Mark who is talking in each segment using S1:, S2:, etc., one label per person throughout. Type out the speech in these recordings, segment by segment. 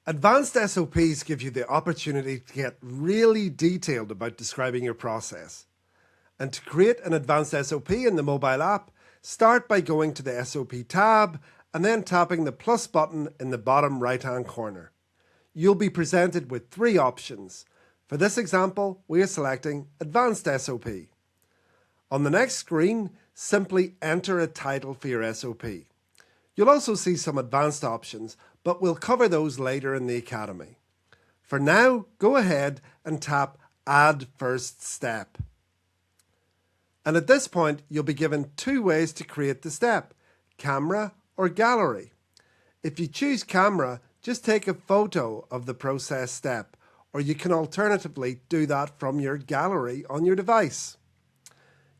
S1: Advanced SOPs give you the opportunity to get really detailed about describing your process. And to create an advanced SOP in the mobile app, start by going to the SOP tab and then tapping the plus button in the bottom right-hand corner. You'll be presented with three options. For this example, we are selecting Advanced SOP. On the next screen, simply enter a title for your SOP. You'll also see some advanced options, but we'll cover those later in the Academy. For now, go ahead and tap Add First Step. And at this point, you'll be given two ways to create the step, camera or gallery. If you choose camera, just take a photo of the process step, or you can alternatively do that from your gallery on your device.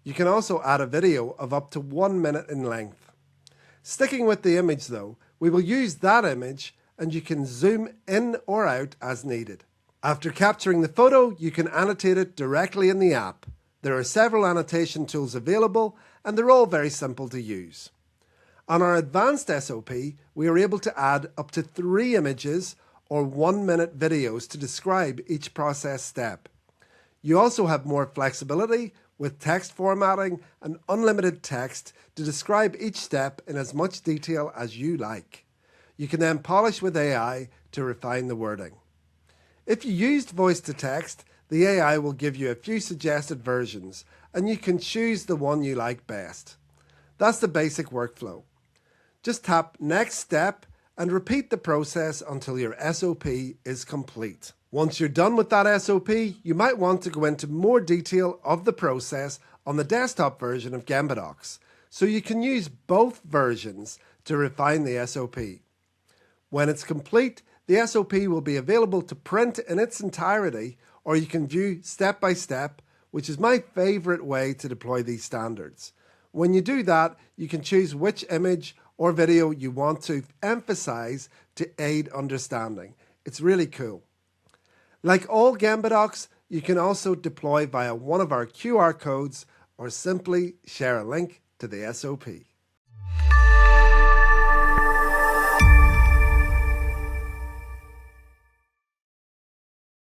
S1: You can also add a video of up to 1 minute in length. Sticking with the image though, we will use that image and you can zoom in or out as needed. After capturing the photo, you can annotate it directly in the app. There are several annotation tools available and they're all very simple to use. On our advanced SOP, we are able to add up to 3 images or 1-minute videos to describe each process step. You also have more flexibility with text formatting and unlimited text to describe each step in as much detail as you like. You can then polish with AI to refine the wording. If you used voice to text, the AI will give you a few suggested versions and you can choose the one you like best. That's the basic workflow. Just tap Next Step and repeat the process until your SOP is complete. Once you're done with that SOP, you might want to go into more detail of the process on the desktop version of GembaDocs, so you can use both versions to refine the SOP. When it's complete, the SOP will be available to print in its entirety, or you can view step by step, which is my favorite way to deploy these standards. When you do that, you can choose which image or video you want to emphasize to aid understanding. It's really cool. Like all GembaDocs, you can also deploy via one of our QR codes or simply share a link to the SOP.